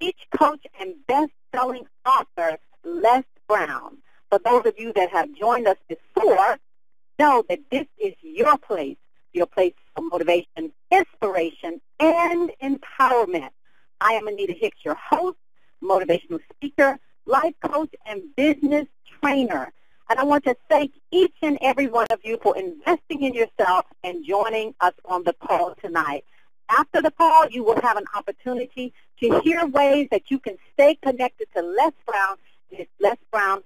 speech coach and best-selling author, Les Brown. For those of you that have joined us before, know that this is your place for motivation, inspiration, and empowerment. I am Anita Hicks, your host, motivational speaker, life coach, and business trainer. And I want to thank each and every one of you for investing in yourself and joining us on the call tonight. After the call, you will have an opportunity to hear ways that you can stay connected to Les Brown and his Les Brown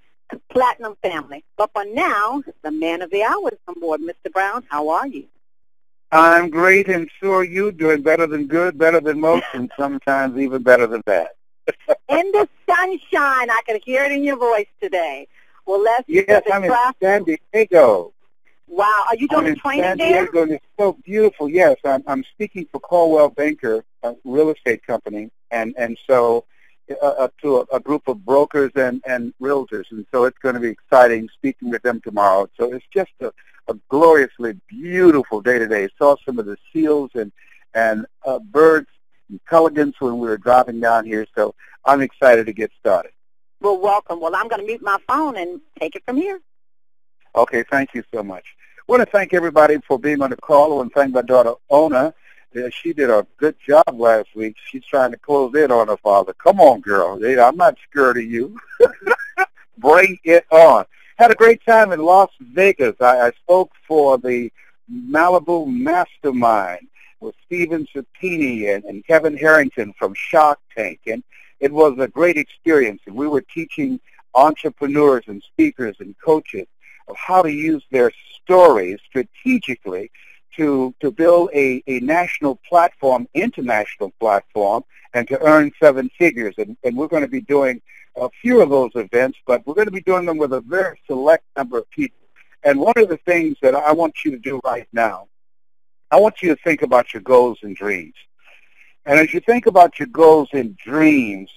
Platinum family. But for now, the man of the hour is on board. Mr. Brown, how are you? I'm great, and so are you. Doing better than good, better than most, and sometimes even better than bad. In the sunshine, I can hear it in your voice today. Well, yes, I'm in San Diego. Wow, are you doing training there? San Diego, and it's so beautiful. Yes, I'm speaking for Caldwell Banker, a real estate company, and so to a group of brokers and realtors, and so it's going to be exciting speaking with them tomorrow. So it's just a gloriously beautiful day today. Saw some of the seals and birds and pelicans when we were driving down here, so I'm excited to get started. Well, welcome. Well, I'm going to mute my phone and take it from here. Okay, thank you so much. I want to thank everybody for being on the call. I want to thank my daughter, Ona. She did a good job last week. She's trying to close in on her father. Come on, girl. I'm not scared of you. Bring it on. Had a great time in Las Vegas. I spoke for the Malibu Mastermind with Steven Sapini and Kevin Harrington from Shark Tank. And it was a great experience. And we were teaching entrepreneurs and speakers and coaches of how to use their stories strategically to build a national platform, international platform, and to earn seven figures. And we're going to be doing a few of those events, but we're going to be doing them with a very select number of people. And one of the things that I want you to do right now, I want you to think about your goals and dreams. And as you think about your goals and dreams,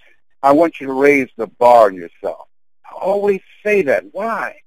I want you to raise the bar on yourself. I always say that. Why?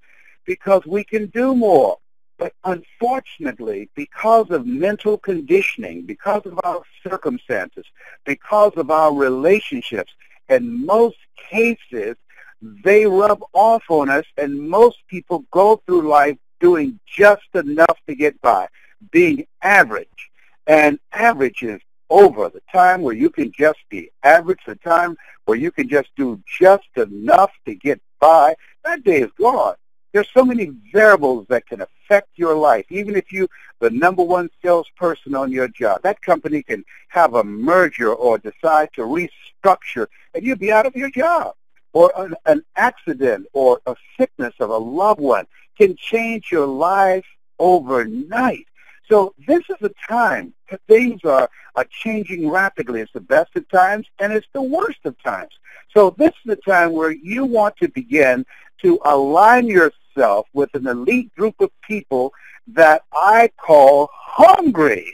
Because we can do more. But unfortunately, because of mental conditioning, because of our circumstances, because of our relationships, in most cases, they rub off on us, and most people go through life doing just enough to get by, being average. And average is over. The time where you can just be average, the time where you can just do just enough to get by, that day is gone. There's so many variables that can affect your life. Even if you're the number one salesperson on your job, that company can have a merger or decide to restructure, and you'll be out of your job. Or an accident or a sickness of a loved one can change your life overnight. So this is a time that things are changing rapidly. It's the best of times, and it's the worst of times. So this is the time where you want to begin to align yourself with an elite group of people that I call hungry.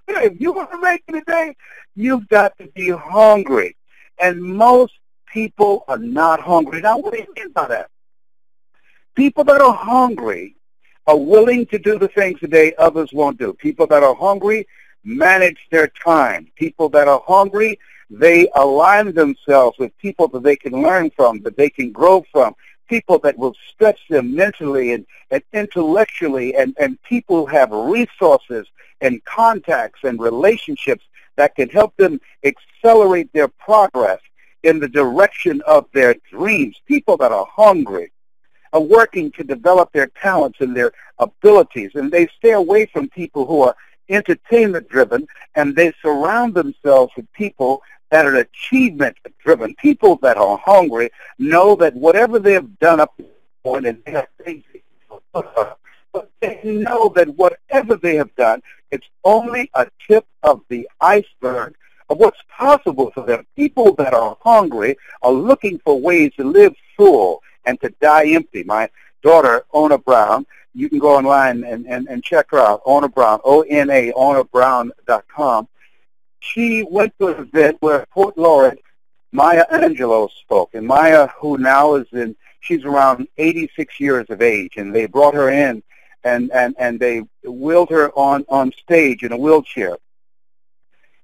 If you want to make it today, you've got to be hungry. And most people are not hungry. Now, what do you mean by that? People that are hungry are willing to do the things today others won't do. People that are hungry manage their time. People that are hungry, they align themselves with people that they can learn from, that they can grow from, people that will stretch them mentally and intellectually, and people who have resources and contacts and relationships that can help them accelerate their progress in the direction of their dreams. People that are hungry are working to develop their talents and their abilities, and they stay away from people who are entertainment-driven, and they surround themselves with people that are achievement-driven. People that are hungry know that whatever they have done up to this point, and they have things, but they know that whatever they have done, it's only a tip of the iceberg of what's possible for them. People that are hungry are looking for ways to live full and to die empty. My daughter, Ona Brown, you can go online and check her out, Ona Brown, O-N-A, OnaBrown.com. She went to an event where Port Laureate, Maya Angelou spoke. And Maya, who now she's around 86 years of age, and they brought her in and they wheeled her on stage in a wheelchair.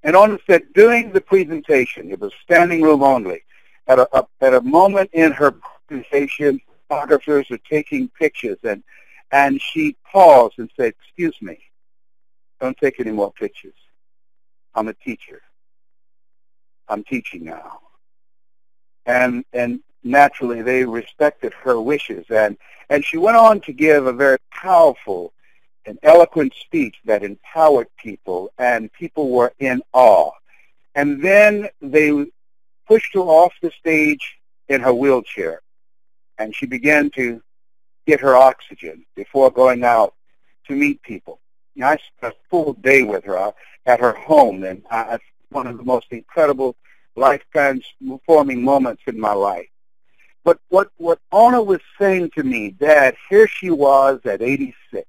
And Ona said during the presentation, it was standing room only, at a moment in her presentation, photographers were taking pictures, and she paused and said, "Excuse me, don't take any more pictures. I'm a teacher. I'm teaching now." And naturally, they respected her wishes. And she went on to give a very powerful and eloquent speech that empowered people, and people were in awe. And then they pushed her off the stage in her wheelchair, and she began to get her oxygen before going out to meet people. You know, I spent a full day with her at her home, and it's one of the most incredible life-transforming moments in my life. But what Ona was saying to me, Dad, here she was at 86,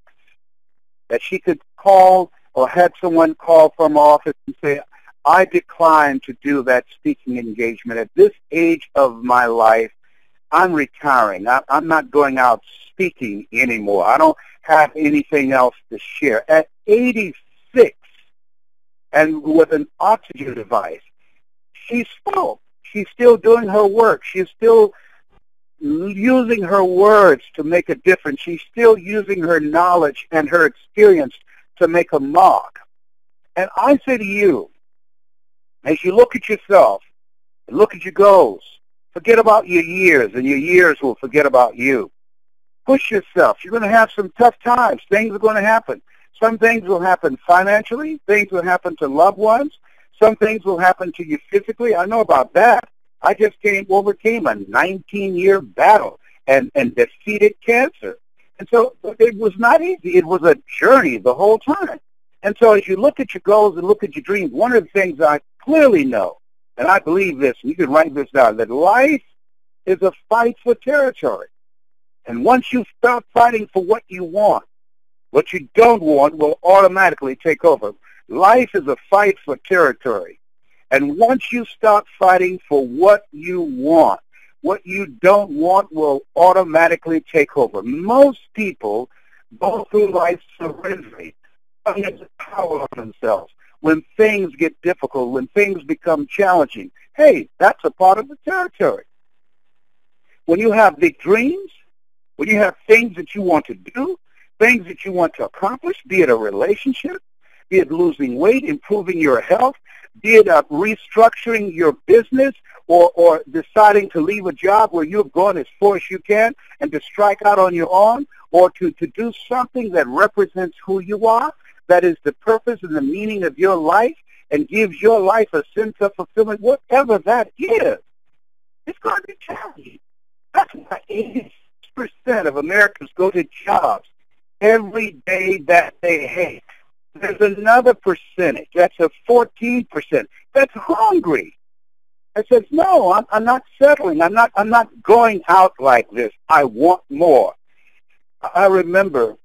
that she could call or had someone call from office and say, "I decline to do that speaking engagement. At this age of my life, I'm retiring. I'm not going out speaking anymore. I don't have anything else to share." At 86, and with an oxygen device, she spoke. She's still doing her work. She's still using her words to make a difference. She's still using her knowledge and her experience to make a mark. And I say to you, as you look at yourself, and look at your goals, forget about your years, and your years will forget about you. Push yourself. You're going to have some tough times. Things are going to happen. Some things will happen financially. Things will happen to loved ones. Some things will happen to you physically. I know about that. I just overcame a 19-year battle and defeated cancer. And so it was not easy. It was a journey the whole time. And so as you look at your goals and look at your dreams, one of the things I clearly know, and I believe this, and you can write this down, that life is a fight for territory. And once you stop fighting for what you want, what you don't want will automatically take over. Life is a fight for territory. And once you stop fighting for what you want, what you don't want will automatically take over. Most people go through life surrendering, having the power on themselves. When things get difficult, when things become challenging, hey, that's a part of the territory. When you have big dreams, when you have things that you want to do, things that you want to accomplish, be it a relationship, be it losing weight, improving your health, be it restructuring your business, or deciding to leave a job where you've gone as far as you can and to strike out on your own, or to do something that represents who you are, that is the purpose and the meaning of your life and gives your life a sense of fulfillment, whatever that is, it's going to be challenging. That's why 80% of Americans go to jobs every day that they hate. There's another percentage, that's a 14%, that's hungry. I said, no, I'm not settling. I'm not going out like this. I want more. I remember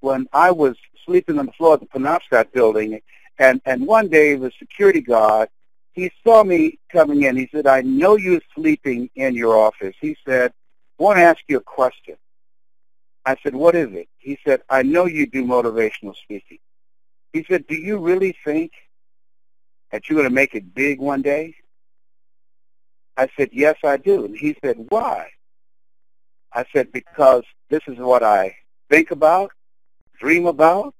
when I was sleeping on the floor of the Penobscot building, and one day the security guard, he saw me coming in. He said, "I know you're sleeping in your office." He said, "I want to ask you a question." I said, "What is it?" He said, "I know you do motivational speaking." He said, "Do you really think that you're going to make it big one day?" I said, "Yes, I do." And he said, "Why?" I said, "Because this is what I think about, dream about.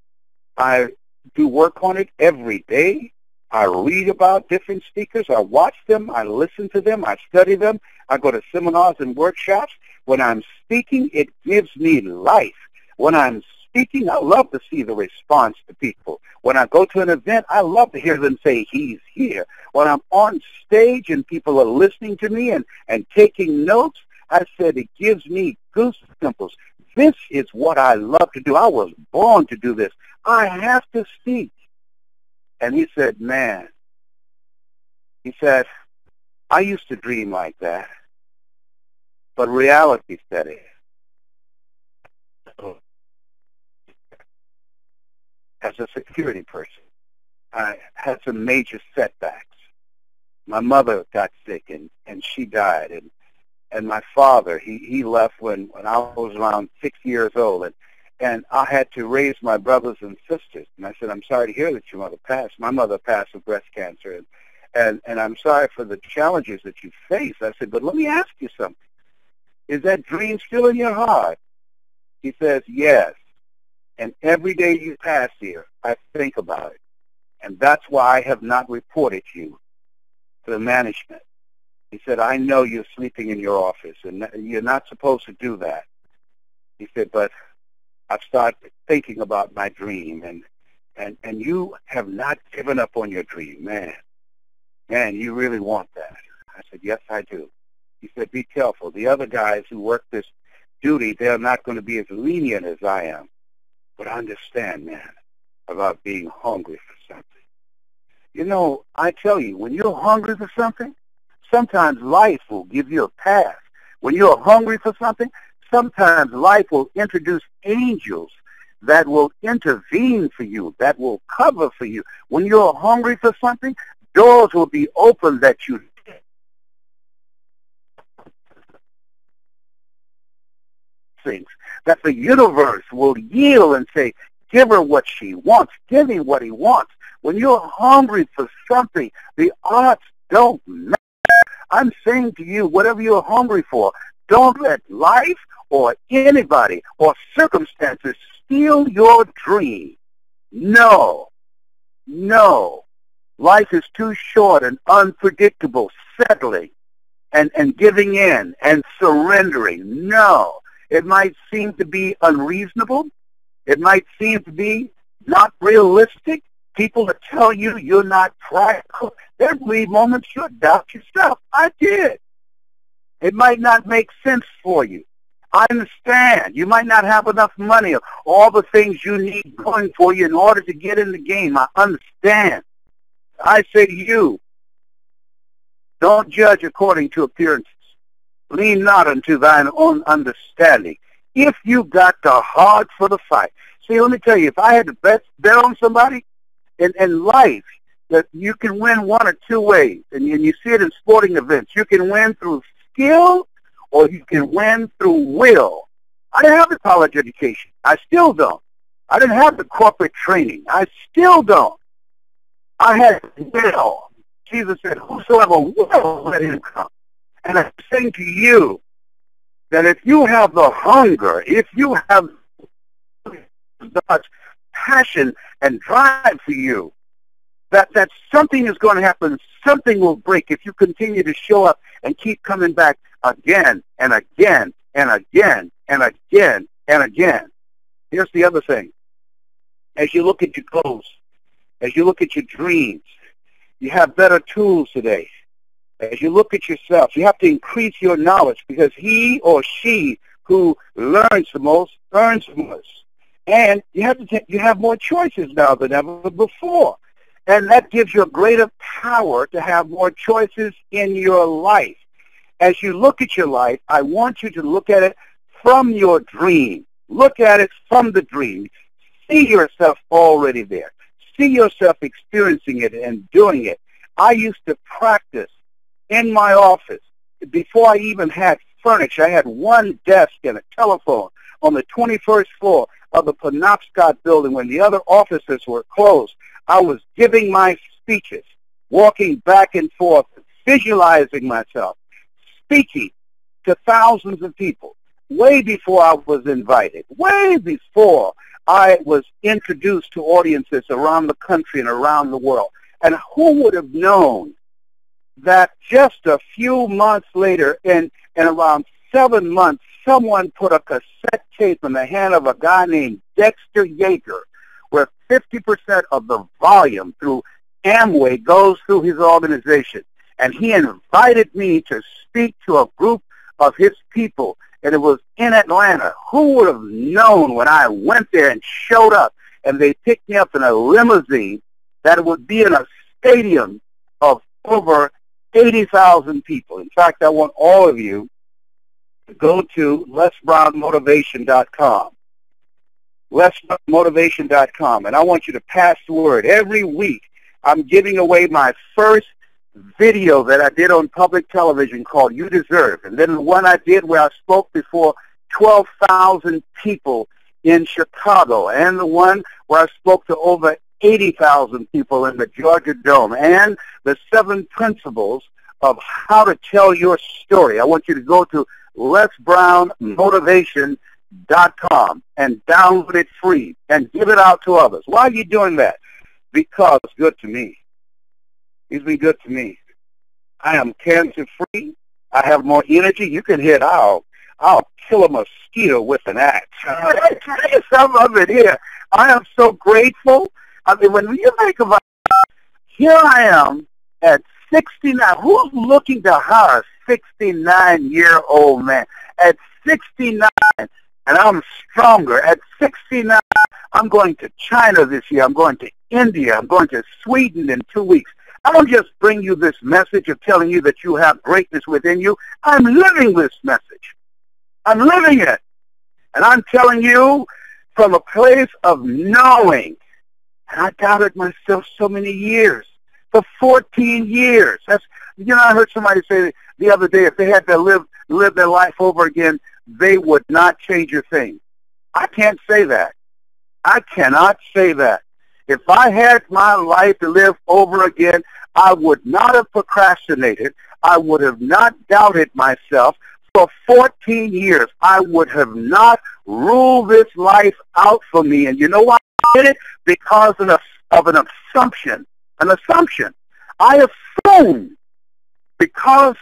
I do work on it every day. I read about different speakers. I watch them. I listen to them. I study them. I go to seminars and workshops. When I'm speaking, it gives me life. When I'm speaking, I love to see the response to people. When I go to an event, I love to hear them say, 'He's here.' When I'm on stage and people are listening to me and taking notes, I said it gives me goosebumps. This is what I love to do. I was born to do this. I have to speak." And he said, "Man," he said, "I used to dream like that, but reality set in." As a security person, I had some major setbacks. My mother got sick, and she died, and my father, he left when I was around 6 years old, and I had to raise my brothers and sisters. And I said, I'm sorry to hear that your mother passed. My mother passed of breast cancer, and I'm sorry for the challenges that you face. I said, but let me ask you something. Is that dream still in your heart? He says, yes. And every day you pass here, I think about it. And that's why I have not reported you to the management. He said, I know you're sleeping in your office, and you're not supposed to do that. He said, but I've started thinking about my dream, and you have not given up on your dream, man. Man, you really want that. I said, yes, I do. He said, be careful. The other guys who work this duty, they're not going to be as lenient as I am. But understand, man, about being hungry for something. You know, I tell you, when you're hungry for something, sometimes life will give you a pass. When you're hungry for something, sometimes life will introduce angels that will intervene for you, that will cover for you. When you're hungry for something, doors will be open that you things, that the universe will yield and say, give her what she wants, give him what he wants. When you're hungry for something, the odds don't matter. I'm saying to you, whatever you're hungry for, don't let life or anybody or circumstances steal your dream. No. No. Life is too short and unpredictable, settling and giving in and surrendering. No. It might seem to be unreasonable. It might seem to be not realistic. People that tell you you're not practical, there will be moments you'll doubt yourself. I did. It might not make sense for you. I understand. You might not have enough money or all the things you need going for you in order to get in the game. I understand. I say to you, don't judge according to appearances. Lean not unto thine own understanding. If you got the heart for the fight. See, let me tell you, if I had to bet on somebody in life, that you can win one or two ways, and you see it in sporting events. You can win through skill, or you can win through will. I didn't have a college education. I still don't. I didn't have the corporate training. I still don't. I had will. Jesus said, whosoever will, let him come. And I'm saying to you that if you have the hunger, if you have God's passion and drive for you, that something is going to happen, something will break if you continue to show up and keep coming back again and again and again and again and again. Here's the other thing. As you look at your goals, as you look at your dreams, you have better tools today. As you look at yourself, you have to increase your knowledge, because he or she who learns the most earns the most. And you have more choices now than ever before. And that gives you a greater power to have more choices in your life. As you look at your life, I want you to look at it from your dream. Look at it from the dream. See yourself already there. See yourself experiencing it and doing it. I used to practice in my office. Before I even had furniture, I had one desk and a telephone on the 21st floor of the Penobscot building when the other offices were closed. I was giving my speeches, walking back and forth, visualizing myself, speaking to thousands of people, way before I was invited, way before I was introduced to audiences around the country and around the world. And who would have known that just a few months later, in around 7 months, someone put a cassette tape in the hand of a guy named Dexter Yeager, where 50% of the volume through Amway goes through his organization. And he invited me to speak to a group of his people, and it was in Atlanta. Who would have known when I went there and showed up, and they picked me up in a limousine, that it would be in a stadium of over 80,000 people. In fact, I want all of you to go to lesbrownmotivation.com. lesbrownmotivation.com, and I want you to pass the word. Every week, I'm giving away my first video that I did on public television called You Deserve, and then the one I did where I spoke before 12,000 people in Chicago, and the one where I spoke to over 80,000 people in the Georgia Dome, and the 7 principles of how to tell your story. I want you to go to lesbrownmotivation.com and download it free and give it out to others. Why are you doing that? Because it's good to me. He's been good to me. I am cancer-free. I have more energy. You can hit I'll kill a mosquito with an axe. I tell you some of it here. I am so grateful. I mean, when you think about it, here I am at 69. Who's looking to hire a 69-year-old man? At 69, and I'm stronger. At 69, I'm going to China this year. I'm going to India. I'm going to Sweden in 2 weeks. I don't just bring you this message of telling you that you have greatness within you. I'm living this message. I'm living it. And I'm telling you from a place of knowing. And I doubted myself so many years. For 14 years. That's, I heard somebody say the other day, if they had to live their life over again, they would not change a thing. I can't say that. I cannot say that. If I had my life to live over again, I would not have procrastinated. I would have not doubted myself. For 14 years, I would have not ruled this life out for me. And you know why I did it? Because of an assumption. An assumption. I assumed because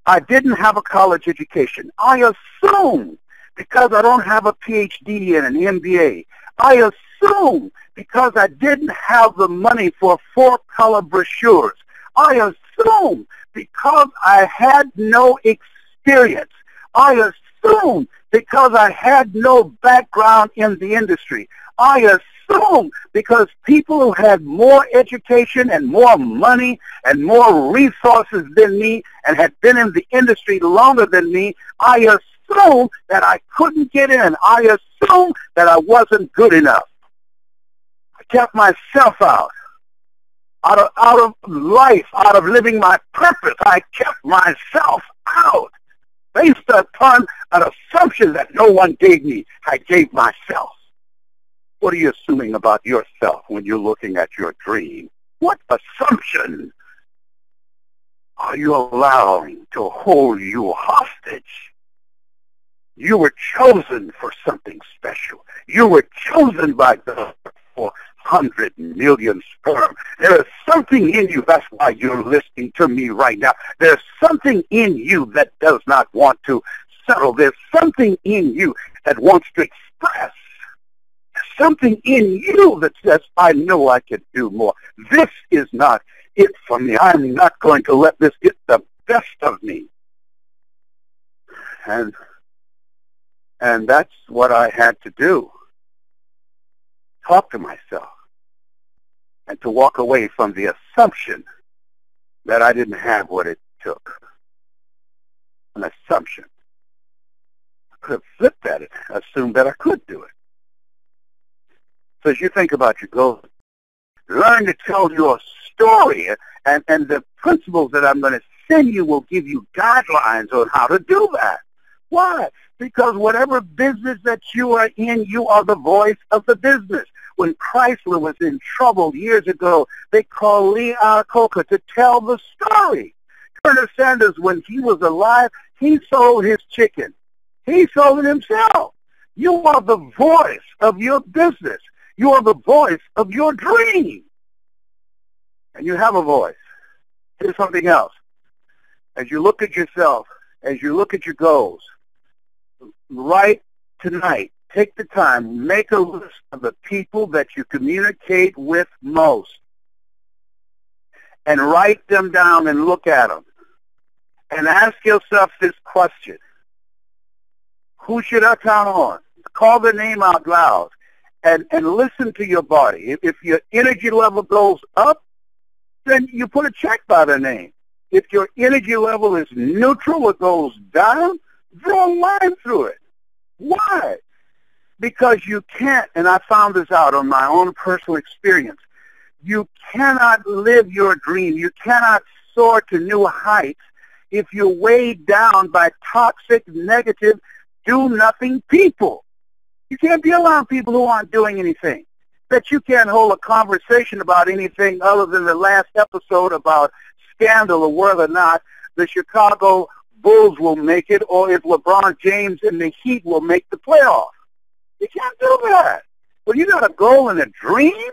I didn't have a college education. I assumed because I don't have a PhD and an MBA. I assumed because I didn't have the money for 4-color brochures. I assumed because I had no experience. I assumed because I had no background in the industry. I assumed because people who had more education and more money and more resources than me and had been in the industry longer than me, I assumed that I couldn't get in. I assumed that I wasn't good enough. I kept myself out of life, out of living my purpose. I kept myself out based upon an assumption that no one gave me. I gave myself. What are you assuming about yourself when you're looking at your dream? What assumption are you allowing to hold you hostage? You were chosen for something special. You were chosen by God for 100 million sperm. There is something in you. That's why you're listening to me right now. There's something in you that does not want to settle. There's something in you that wants to express. Something in you that says, I know I can do more. This is not it for me. I'm not going to let this get the best of me. And that's what I had to do. Talk to myself. And to walk away from the assumption that I didn't have what it took. An assumption. I could have flipped at it, assumed that I could do it. So as you think about your goals, learn to tell your story, and the principles that I'm going to send you will give you guidelines on how to do that. Why? Because whatever business that you are in, you are the voice of the business. When Chrysler was in trouble years ago, they called Lee Iacocca to tell the story. Colonel Sanders, when he was alive, he sold his chicken. He sold it himself. You are the voice of your business. You are the voice of your dream. And you have a voice. Here's something else. As you look at yourself, as you look at your goals, right tonight, take the time, make a list of the people that you communicate with most. And write them down and look at them. And ask yourself this question. Who should I count on? Call their name out loud. And listen to your body. If your energy level goes up, then you put a check by their name. If your energy level is neutral or goes down, draw a line through it. Why? Because you can't, and I found this out on my own personal experience, you cannot live your dream. You cannot soar to new heights if you're weighed down by toxic, negative, do-nothing people. You can't be around people who aren't doing anything. Bet you can't hold a conversation about anything other than the last episode about scandal or whether or not the Chicago Bulls will make it or if LeBron James and the Heat will make the playoffs. You can't do that. When you got a goal and a dream,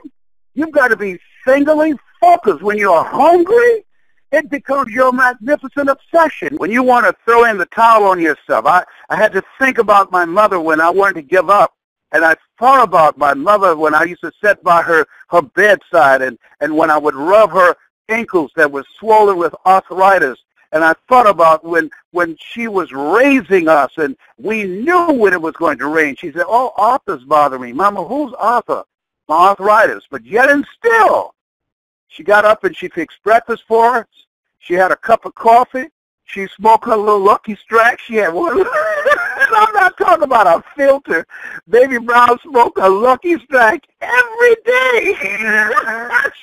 you've got to be singularly focused. When you're hungry, it becomes your magnificent obsession. When you want to throw in the towel on yourself, I had to think about my mother when I wanted to give up. And I thought about my mother when I used to sit by her bedside and when I would rub her ankles that were swollen with arthritis. And I thought about when she was raising us and we knew when it was going to rain. She said, oh, Arthur's bothering me. Mama, who's Arthur? My arthritis. But yet and still, she got up and she fixed breakfast for us. She had a cup of coffee. She smoked her little Lucky Strike. She had one. And I'm not talking about a filter. Baby Brown smoked a Lucky Strike every day.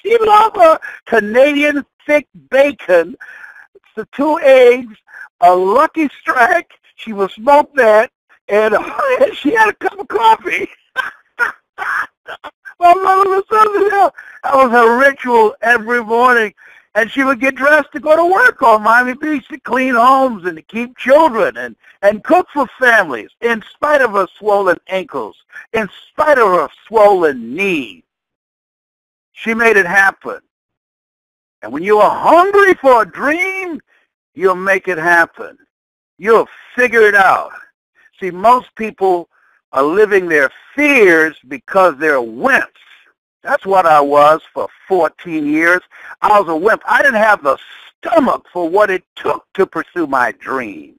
She loved her Canadian thick bacon, the 2 eggs, a Lucky Strike. She would smoke that, and she had a cup of coffee. My mother was something else. That was her ritual every morning. And she would get dressed to go to work on Miami Beach to clean homes and to keep children and cook for families in spite of her swollen ankles, in spite of her swollen knees. She made it happen. And when you are hungry for a dream, you'll make it happen. You'll figure it out. See, most people are living their fears because they're wimps. That's what I was for 14 years. I was a wimp. I didn't have the stomach for what it took to pursue my dream.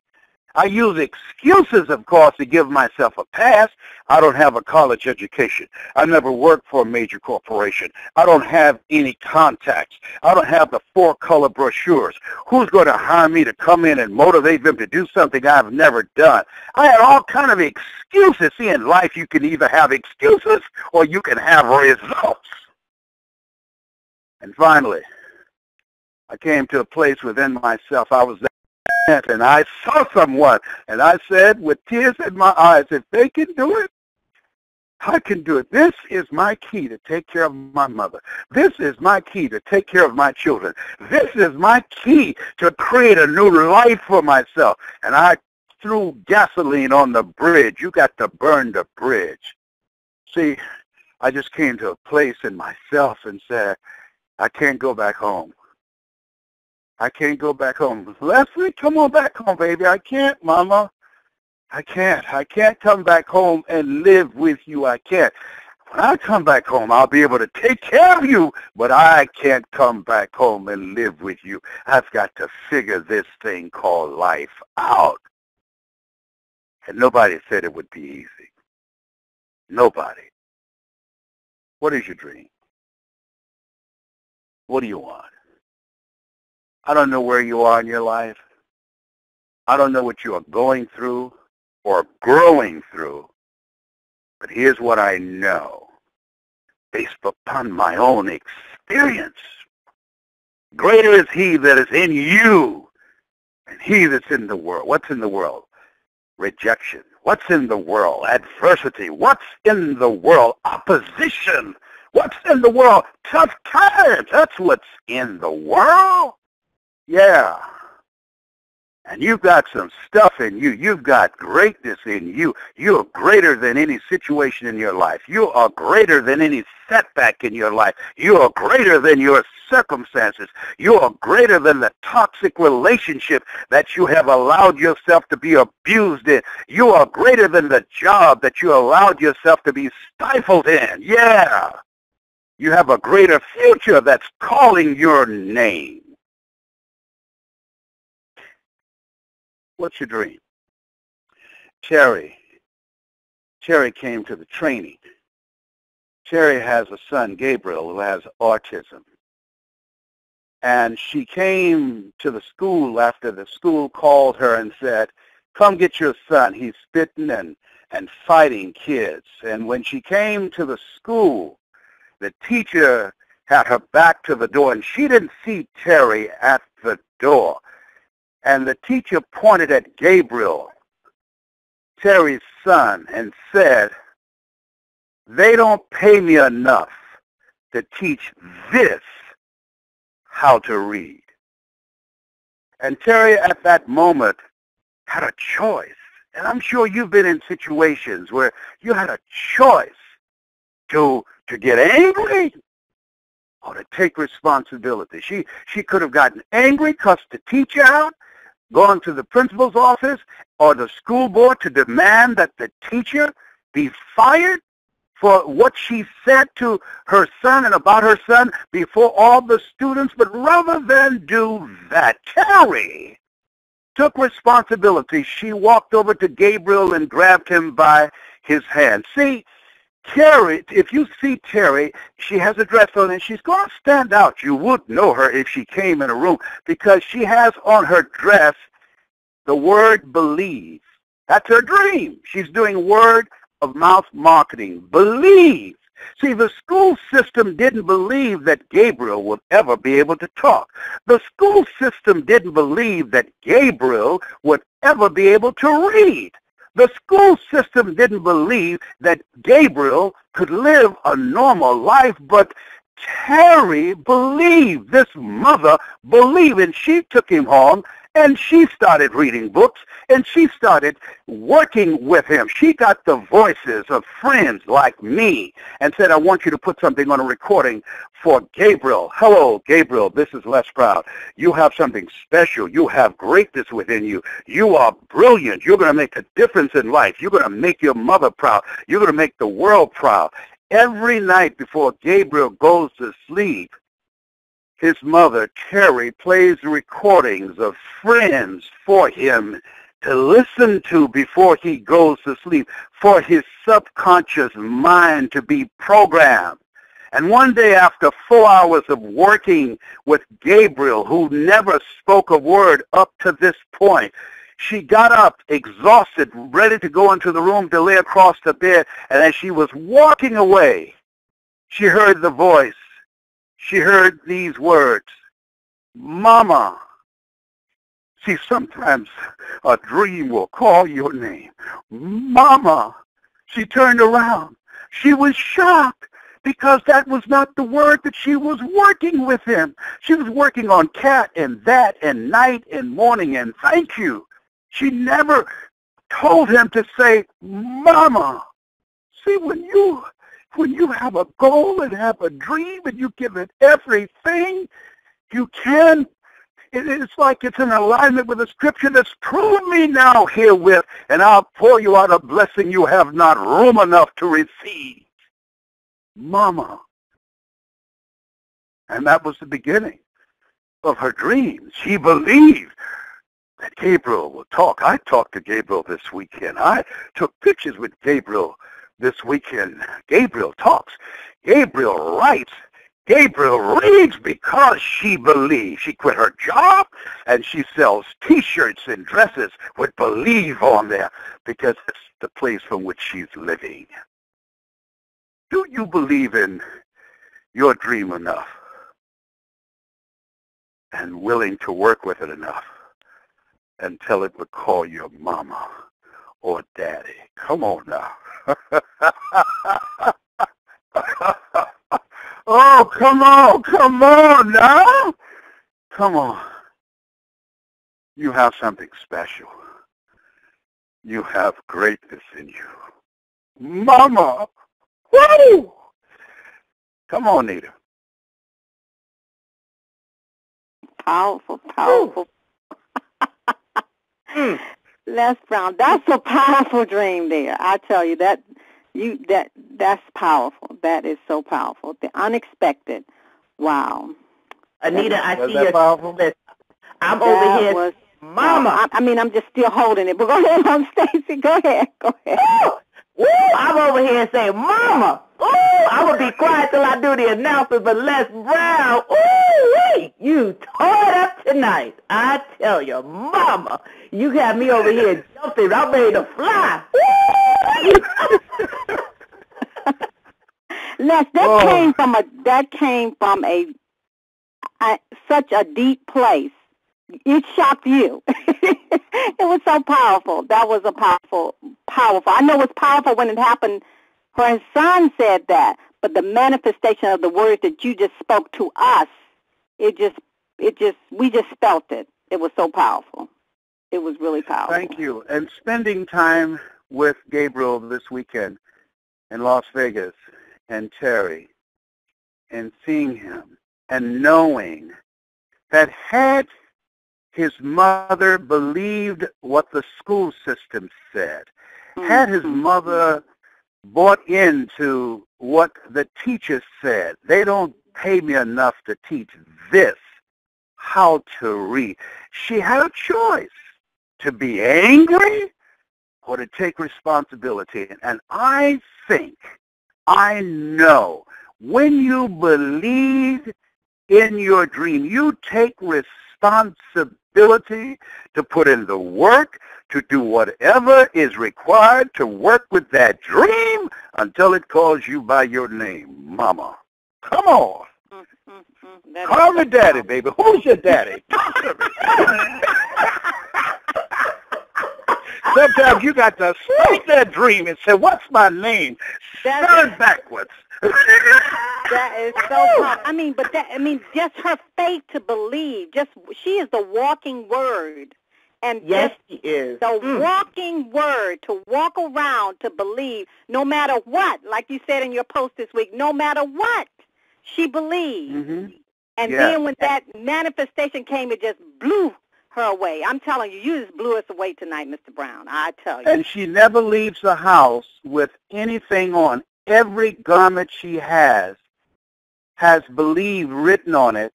I use excuses, of course, to give myself a pass. I don't have a college education. I never worked for a major corporation. I don't have any contacts. I don't have the 4-color brochures. Who's going to hire me to come in and motivate them to do something I've never done? I had all kind of excuses. See, in life you can either have excuses or you can have results. And finally, I came to a place within myself. I was and I saw someone, and I said with tears in my eyes, if they can do it, I can do it. This is my key to take care of my mother. This is my key to take care of my children. This is my key to create a new life for myself. And I threw gasoline on the bridge. You got to burn the bridge. See, I just came to a place in myself and said, I can't go back home. I can't go back home. Leslie, come on back home, baby. I can't, Mama. I can't. I can't come back home and live with you. I can't. When I come back home, I'll be able to take care of you, but I can't come back home and live with you. I've got to figure this thing called life out. And nobody said it would be easy. Nobody. What is your dream? What do you want? I don't know where you are in your life. I don't know what you are going through or growing through. But here's what I know, based upon my own experience. Greater is he that is in you than he that's in the world. What's in the world? Rejection. What's in the world? Adversity. What's in the world? Opposition. What's in the world? Tough times. That's what's in the world. Yeah. And you've got some stuff in you. You've got greatness in you. You're greater than any situation in your life. You are greater than any setback in your life. You are greater than your circumstances. You are greater than the toxic relationship that you have allowed yourself to be abused in. You are greater than the job that you allowed yourself to be stifled in. Yeah. You have a greater future that's calling your name. What's your dream? Cherry came to the training. Cherry has a son, Gabriel, who has autism. And she came to the school after the school called her and said, come get your son. He's spitting and fighting kids. And when she came to the school, the teacher had her back to the door, and she didn't see Terry at the door. And the teacher pointed at Gabriel, Terry's son, and said, They don't pay me enough to teach this how to read. And Terry, at that moment, had a choice. And I'm sure you've been in situations where you had a choice to get angry or to take responsibility. She could have gotten angry, cussed the teacher out, gone to the principal's office or the school board to demand that the teacher be fired for what she said to her son and about her son before all the students. But rather than do that, Terry took responsibility. She walked over to Gabriel and grabbed him by his hand. See, Terry, if you see Terry, she has a dress on and she's going to stand out. You would know her if she came in a room because she has on her dress the word believe. That's her dream. She's doing word of mouth marketing. Believe. See, the school system didn't believe that Gabriel would ever be able to talk. The school system didn't believe that Gabriel would ever be able to read. The school system didn't believe that Gabriel could live a normal life, but Terry believed. This mother believed, and she took him home, and she started reading books, and she started working with him. She got the voices of friends like me and said, I want you to put something on a recording for Gabriel. Hello, Gabriel, this is Les Brown. You have something special. You have greatness within you. You are brilliant. You're going to make a difference in life. You're going to make your mother proud. You're going to make the world proud. Every night before Gabriel goes to sleep, his mother, Terry, plays recordings of friends for him to listen to before he goes to sleep, for his subconscious mind to be programmed. And one day after 4 hours of working with Gabriel, who never spoke a word up to this point, she got up, exhausted, ready to go into the room to lay across the bed, and as she was walking away, she heard the voice. She heard these words, Mama. See, sometimes a dream will call your name. Mama. She turned around. She was shocked because that was not the word that she was working with him. She was working on cat and that and night and morning and thank you. She never told him to say, Mama. See, when you have a goal and have a dream and you give it everything you can, it's like it's in alignment with the scripture that's prove me now herewith, and I'll pour you out a blessing you have not room enough to receive. Mama. And that was the beginning of her dream. She believed that Gabriel would talk. I talked to Gabriel this weekend. I took pictures with Gabriel this weekend. Gabriel talks. Gabriel writes. Gabriel reads because she believes. She quit her job and she sells T-shirts and dresses with believe on there because it's the place from which she's living. Do you believe in your dream enough and willing to work with it enough until it would call your mama or daddy? Come on now. Oh, come on now. Come on. You have something special. You have greatness in you. Mama. Woo! Come on, Nita. Powerful, powerful. Les Brown, that's a powerful dream there. I tell you, that's powerful. That is so powerful. The unexpected. Wow. Anita, I see your list. I'm over here. Mama. I'm just still holding it. But go ahead, Stacy. Go ahead. Ooh, I'm over here saying, Mama. Ooh, I'm going to be quiet till I do the announcement, but Les Brown, ooh, wait, you tore it up tonight. I tell you, Mama, you got me over here jumping. I'm ready to fly. Les, that came from such a deep place. It shocked you. It was so powerful. That was a powerful. I know it's powerful when it happened Her son said that, but the manifestation of the words that you just spoke to us, we just felt it. It was so powerful. It was really powerful. Thank you. And spending time with Gabriel this weekend in Las Vegas and Terry and seeing him and knowing that had his mother believed what the school system said, had his mother bought into what the teachers said, they don't pay me enough to teach this, how to read. She had a choice to be angry or to take responsibility. And I know, when you believe in your dream, you take responsibility to put in the work, to do whatever is required to work with that dream until it calls you by your name, Mama. Come on. Call me Daddy, baby. Who's your daddy? Talk to me. Sometimes you got to speak that dream and say, what's my name? Spell it backwards. That is so hard. Just her faith to believe. She is the walking word. And yes, she is. The walking word, to walk around, to believe, no matter what, like you said in your post this week, no matter what, she believed. Mm-hmm. And then when that manifestation came, it just blew her away. I'm telling you, you just blew us away tonight, Mr. Brown. I tell you. And she never leaves the house with anything on. Every garment she has believe written on it,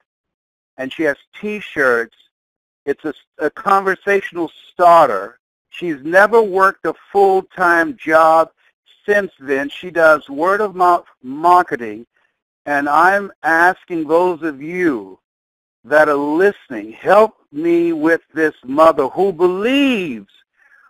and she has T-shirts. It's a conversational starter. She's never worked a full-time job since then. She does word-of-mouth marketing, and I'm asking those of you that are listening, help me with this mother who believes,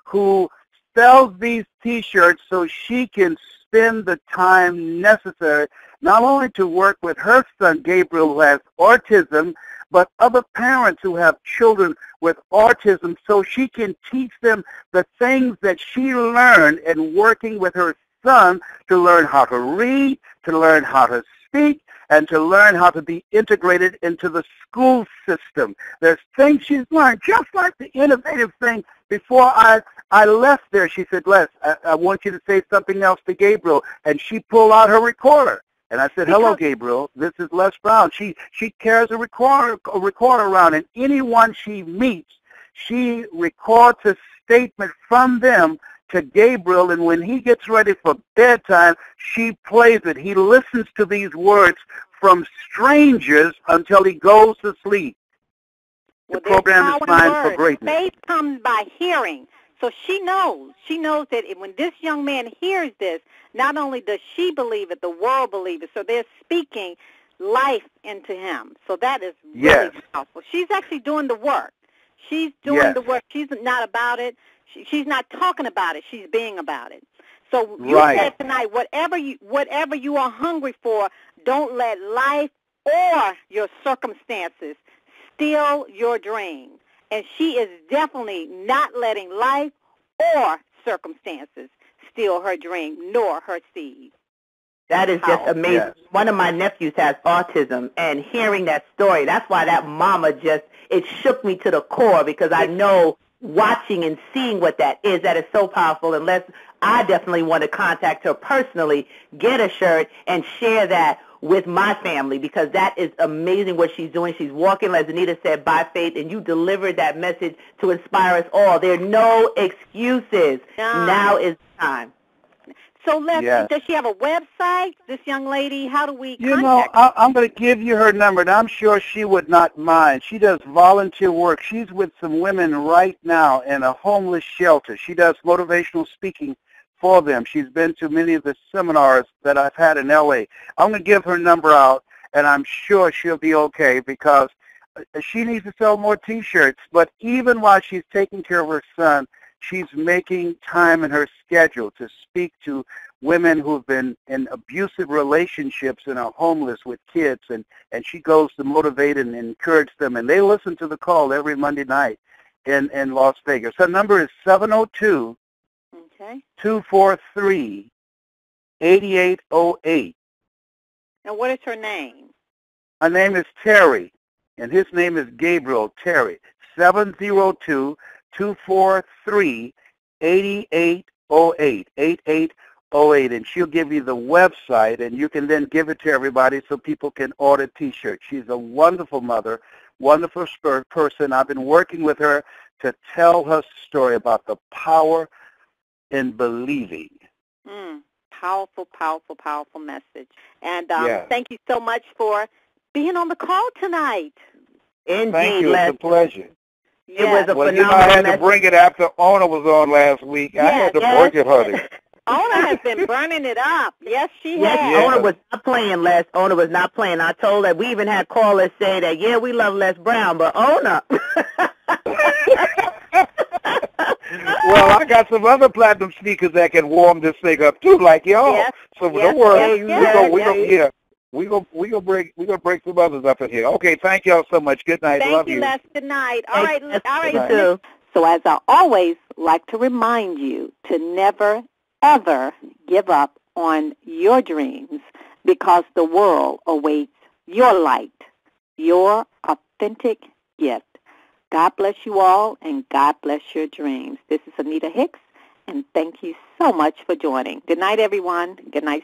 who sells these T-shirts so she can spend the time necessary not only to work with her son Gabriel, who has autism, but other parents who have children with autism, so she can teach them the things that she learned in working with her son, to learn how to read, to learn how to speak, and to learn how to be integrated into the school system. There's things she's learned, just like the innovative thing. Before I left there, she said, Les, I want you to say something else to Gabriel. And she pulled out her recorder. And I said, hello, Gabriel, this is Les Brown. She carries a recorder around, and anyone she meets, she records a statement from them to Gabriel, and when he gets ready for bedtime, she plays it. He listens to these words from strangers until he goes to sleep. The program is Mind for Greatness. Faith comes by hearing. So she knows that when this young man hears this, not only does she believe it, the world believes it. So they're speaking life into him. So that is really powerful. She's actually doing the work. She's doing the work. She's not about it. She's not talking about it. She's being about it. So you said tonight, whatever you are hungry for, don't let life or your circumstances steal your dream. And she is definitely not letting life or circumstances steal her dream nor her seed. That is just amazing. Yes. One of my nephews has autism, and hearing that story, that's why that mama it shook me to the core, because I know watching and seeing what that is so powerful. Unless I definitely want to contact her personally, get a shirt, and share that with my family, because that is amazing what she's doing. She's walking, as Anita said, by faith, and you delivered that message to inspire us all. There are no excuses. Now is the time. So does she have a website, this young lady? How do we contact her? I'm going to give you her number, and I'm sure she would not mind. She does volunteer work. She's with some women right now in a homeless shelter. She does motivational speaking for them. She's been to many of the seminars that I've had in L.A. I'm going to give her number out, and I'm sure she'll be okay, because she needs to sell more T-shirts. But even while she's taking care of her son, she's making time in her schedule to speak to women who have been in abusive relationships and are homeless with kids, and she goes to motivate and encourage them. And they listen to the call every Monday night in Las Vegas. Her number is 702 243-8888. 8808. And what is her name? Her name is Terry, and his name is Gabriel Terry. 702-243-8808, 8808, and she'll give you the website, and you can then give it to everybody so people can order T-shirts. She's a wonderful mother, wonderful person. I've been working with her to tell her story about the power in believing. Powerful, powerful, powerful message. And Yeah. Thank you so much for being on the call tonight. Indeed, Thank you. It's a pleasure. It was a Well, phenomenal you know, I had to message. bring it after Ona was on last week. I had to bring it, honey. Ona has been burning it up. Yes, she Yes, has. Yeah. Ona was not playing, Les. Ona was not playing. I told her, we even had callers say that, yeah, we love Les Brown, but Ona. Well, I got some other platinum sneakers that can warm this thing up too, like y'all. Yes, So yes, don't worry. yes, We gonna break some others up in here. Okay, thank y'all so much. Good night. Thank Love you, you. Les. Good night. All right, Yes, all right. good night. too. So as I always like to remind you to never, ever give up on your dreams, because the world awaits your light, your authentic gift. God bless you all, and God bless your dreams. This is Anita Hicks, and thank you so much for joining. Good night, everyone. Good night.